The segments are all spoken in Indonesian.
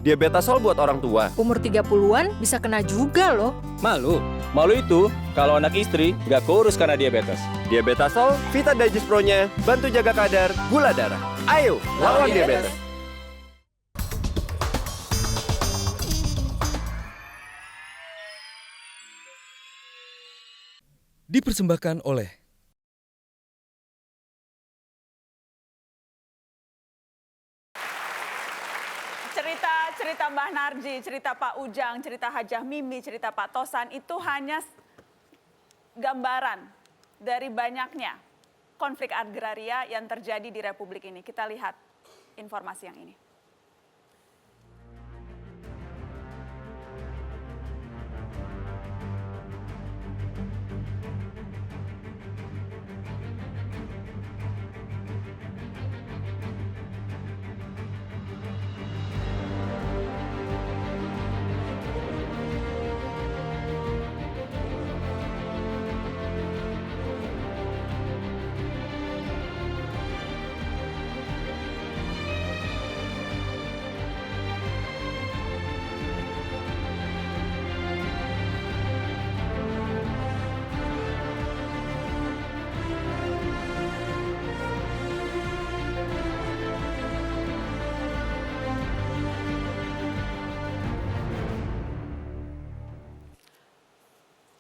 Diabetasol buat orang tua. Umur 30-an bisa kena juga loh. Malu? Malu itu kalau anak istri nggak kurus karena diabetes. Diabetasol, Vita Digest Pro-nya bantu jaga kadar gula darah. Ayo, lawan diabetes. Dipersembahkan oleh cerita Mbah Narji, cerita Pak Ujang, cerita Hajah Mimi, cerita Pak Tosan itu hanya gambaran dari banyaknya konflik agraria yang terjadi di Republik ini. Kita lihat informasi yang ini.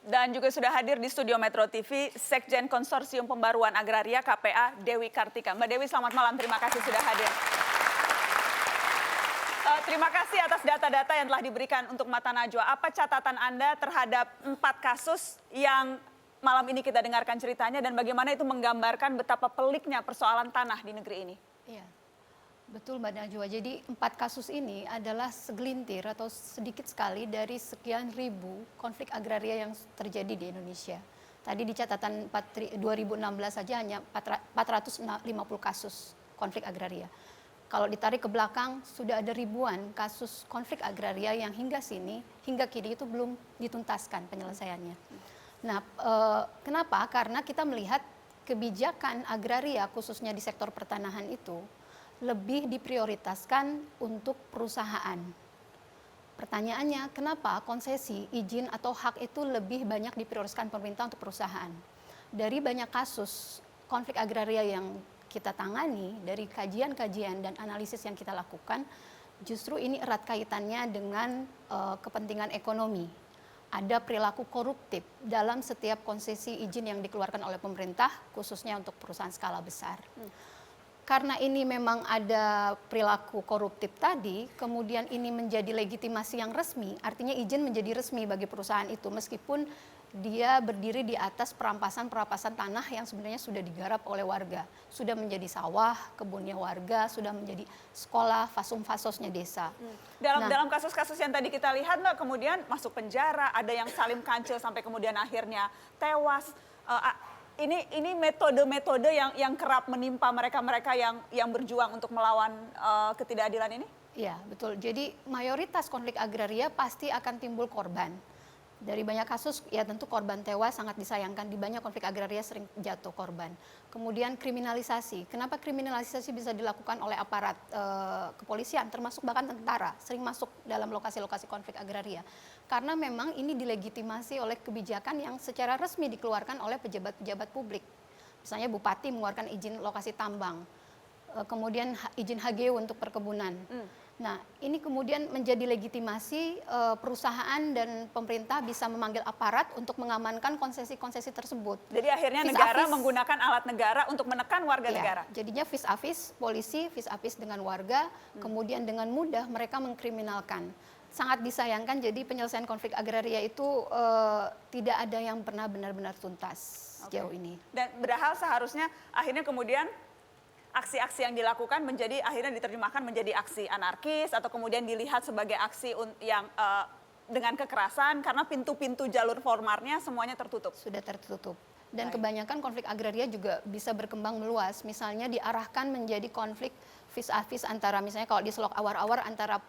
Dan juga sudah hadir di studio Metro TV, Sekjen Konsorsium Pembaruan Agraria KPA, Dewi Kartika. Mbak Dewi, selamat malam. Terima kasih sudah hadir. Terima kasih atas data-data yang telah diberikan untuk Mata Najwa. Apa catatan Anda terhadap 4 kasus yang malam ini kita dengarkan ceritanya dan bagaimana itu menggambarkan betapa peliknya persoalan tanah di negeri ini? Iya, betul Mbak Najwa. Jadi 4 kasus ini adalah segelintir atau sedikit sekali dari sekian ribu konflik agraria yang terjadi di Indonesia. Tadi di catatan 2016 saja hanya 450 kasus konflik agraria. Kalau ditarik ke belakang sudah ada ribuan kasus konflik agraria yang hingga kini itu belum dituntaskan penyelesaiannya. Nah, kenapa? Karena kita melihat kebijakan agraria khususnya di sektor pertanahan itu lebih diprioritaskan untuk perusahaan. Pertanyaannya, kenapa konsesi, izin atau hak itu lebih banyak diprioritaskan pemerintah untuk perusahaan? Dari banyak kasus konflik agraria yang kita tangani, dari kajian-kajian dan analisis yang kita lakukan, justru ini erat kaitannya dengan kepentingan ekonomi. Ada perilaku koruptif dalam setiap konsesi izin yang dikeluarkan oleh pemerintah, khususnya untuk perusahaan skala besar. Karena ini memang ada perilaku koruptif tadi, kemudian ini menjadi legitimasi yang resmi, artinya izin menjadi resmi bagi perusahaan itu, meskipun dia berdiri di atas perampasan tanah yang sebenarnya sudah digarap oleh warga. Sudah menjadi sawah, kebunnya warga, sudah menjadi sekolah, fasum-fasosnya desa. Dalam kasus-kasus yang tadi kita lihat, Mbak, kemudian masuk penjara, ada yang salim kancil sampai kemudian akhirnya tewas. Ini metode-metode yang kerap menimpa mereka-mereka yang berjuang untuk melawan ketidakadilan ini? Iya, betul. Jadi mayoritas konflik agraria pasti akan timbul korban. Dari banyak kasus, ya tentu korban tewas sangat disayangkan. Di banyak konflik agraria sering jatuh korban. Kemudian kriminalisasi. Kenapa kriminalisasi bisa dilakukan oleh aparat kepolisian, termasuk bahkan tentara, sering masuk dalam lokasi-lokasi konflik agraria. Karena memang ini dilegitimasi oleh kebijakan yang secara resmi dikeluarkan oleh pejabat-pejabat publik. Misalnya Bupati mengeluarkan izin lokasi tambang, kemudian izin HGU untuk perkebunan. Nah, ini kemudian menjadi legitimasi perusahaan dan pemerintah bisa memanggil aparat untuk mengamankan konsesi-konsesi tersebut. Jadi akhirnya negara menggunakan alat negara untuk menekan warga negara. Jadinya vis-a-vis polisi, vis-a-vis dengan warga, kemudian dengan mudah mereka mengkriminalkan. Sangat disayangkan, jadi penyelesaian konflik agraria itu tidak ada yang pernah benar-benar tuntas sejauh ini. Dan padahal seharusnya akhirnya kemudian aksi-aksi yang dilakukan akhirnya diterjemahkan menjadi aksi anarkis atau kemudian dilihat sebagai aksi yang dengan kekerasan karena pintu-pintu jalur formalnya semuanya tertutup. Sudah tertutup. Dan kebanyakan konflik agraria juga bisa berkembang meluas. Misalnya diarahkan menjadi konflik vis-a-vis antara misalnya kalau di Selok Awar-Awar antara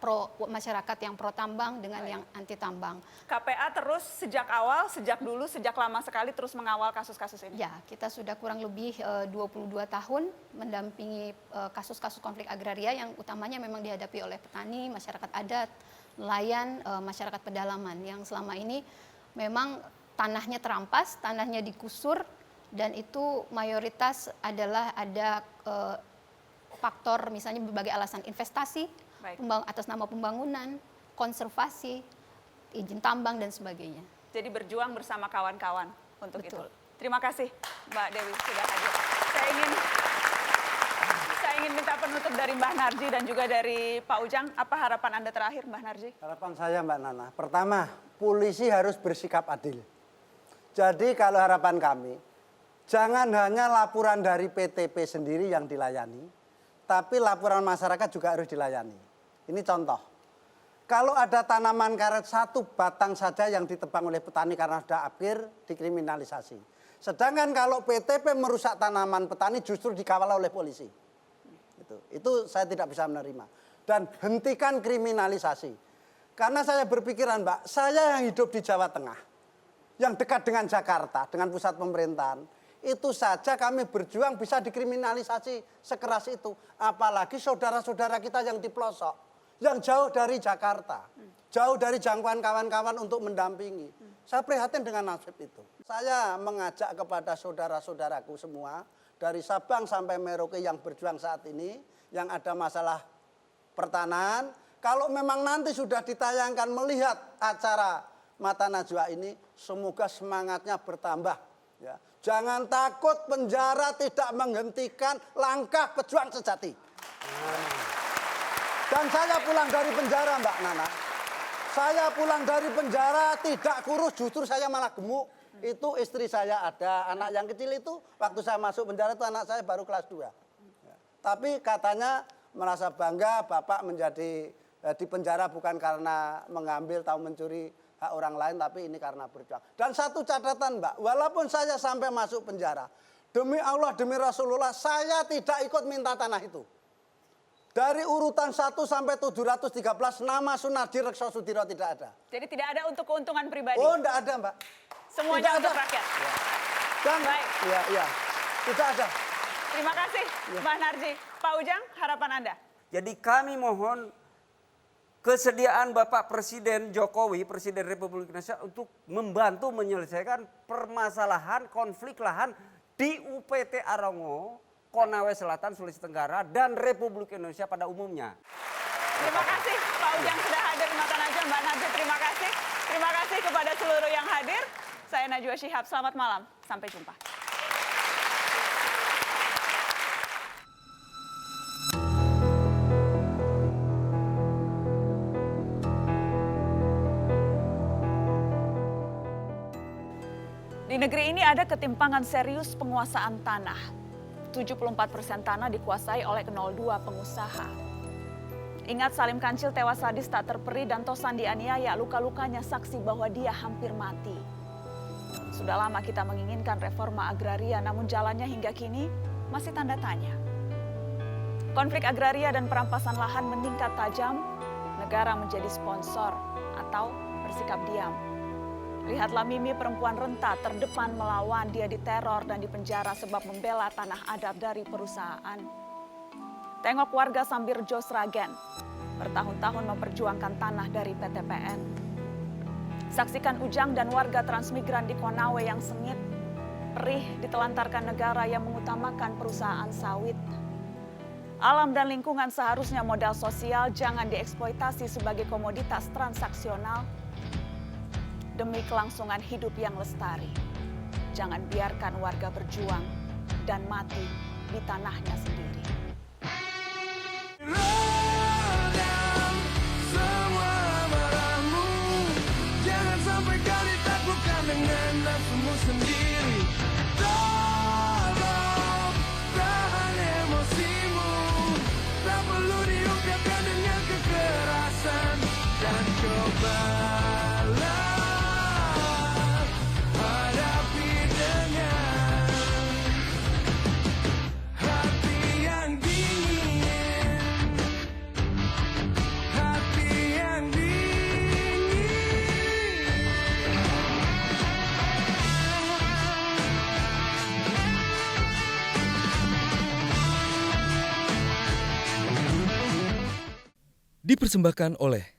masyarakat yang pro tambang dengan yang anti tambang. KPA terus sejak awal, sejak dulu, sejak lama sekali terus mengawal kasus-kasus ini. Ya, kita sudah kurang lebih 22 tahun mendampingi kasus-kasus konflik agraria yang utamanya memang dihadapi oleh petani, masyarakat adat, nelayan, masyarakat pedalaman yang selama ini memang tanahnya terampas, tanahnya digusur, dan itu mayoritas adalah ada faktor misalnya berbagai alasan investasi, atas nama pembangunan, konservasi, izin tambang dan sebagainya. Jadi berjuang bersama kawan-kawan untuk Betul. itu. Terima kasih Mbak Dewi sudah hadir. Saya ingin minta penutup dari Mbah Narji dan juga dari Pak Ujang. Apa harapan Anda terakhir Mbah Narji? Harapan saya Mbak Nana, pertama polisi harus bersikap adil. Jadi kalau harapan kami, jangan hanya laporan dari PTP sendiri yang dilayani, tapi laporan masyarakat juga harus dilayani. Ini contoh. Kalau ada tanaman karet 1 batang saja yang ditebang oleh petani karena sudah akhir, dikriminalisasi. Sedangkan kalau PTP merusak tanaman petani justru dikawal oleh polisi. Itu saya tidak bisa menerima. Dan hentikan kriminalisasi. Karena saya berpikiran Mbak, saya yang hidup di Jawa Tengah, yang dekat dengan Jakarta, dengan pusat pemerintahan, itu saja kami berjuang bisa dikriminalisasi sekeras itu. Apalagi saudara-saudara kita yang di pelosok, yang jauh dari Jakarta, jauh dari jangkauan kawan-kawan untuk mendampingi. Saya prihatin dengan nasib itu. Saya mengajak kepada saudara-saudaraku semua, dari Sabang sampai Merauke yang berjuang saat ini, yang ada masalah pertanahan, kalau memang nanti sudah ditayangkan melihat acara Mata Najwa ini, semoga semangatnya bertambah. Ya. Jangan takut, penjara tidak menghentikan langkah pejuang sejati. Dan saya pulang dari penjara Mbak Nana. Saya pulang dari penjara tidak kurus, justru saya malah gemuk. Itu istri saya ada, anak yang kecil itu waktu saya masuk penjara itu anak saya baru kelas 2. Ya. Tapi katanya merasa bangga bapak menjadi di penjara bukan karena mengambil atau mencuri hak orang lain, tapi ini karena berjuang. Dan satu catatan Mbak, walaupun saya sampai masuk penjara, demi Allah, demi Rasulullah, saya tidak ikut minta tanah itu. Dari urutan 1 sampai 713, nama Sunardi Rekso Sudiro tidak ada. Jadi tidak ada untuk keuntungan pribadi? Oh, tidak ada Mbak. Semuanya tidak untuk ada. rakyat? Ya. Dan, baik. Ya, tidak ada. Terima kasih Mbah Narji. Pak Ujang, harapan Anda? Jadi kami mohon kesediaan Bapak Presiden Jokowi, Presiden Republik Indonesia untuk membantu menyelesaikan permasalahan konflik lahan di UPT Arongo, Konawe Selatan, Sulawesi Tenggara, dan Republik Indonesia pada umumnya. Terima kasih Pak Ujang sudah hadir di Mata Najwa. Mbak Narji, terima kasih. Terima kasih kepada seluruh yang hadir. Saya Najwa Shihab, selamat malam. Sampai jumpa. Di negeri ini ada ketimpangan serius penguasaan tanah. 74% tanah dikuasai oleh 02 pengusaha. Ingat Salim Kancil tewas sadis tak terperi dan Tosan dianiaya, luka-lukanya saksi bahwa dia hampir mati. Sudah lama kita menginginkan reforma agraria, namun jalannya hingga kini masih tanda tanya. Konflik agraria dan perampasan lahan meningkat tajam, negara menjadi sponsor atau bersikap diam. Lihatlah Mimi, perempuan renta terdepan melawan, dia diteror dan dipenjara sebab membela tanah adat dari perusahaan. Tengok warga Sambirjo Sragen, bertahun-tahun memperjuangkan tanah dari PTPN. Saksikan Ujang dan warga transmigran di Konawe yang sengit, perih ditelantarkan negara yang mengutamakan perusahaan sawit. Alam dan lingkungan seharusnya modal sosial, jangan dieksploitasi sebagai komoditas transaksional. Demi kelangsungan hidup yang lestari, jangan biarkan warga berjuang dan mati di tanahnya sendiri. Redam semua marahmu, jangan sampai kau ditaklukkan dengan nafsumu sendiri. Tolong tahan emosimu, tak perlu diungkapkan dengan kekerasan dan cobalah hadapi dengan hati yang dingin. Dipersembahkan oleh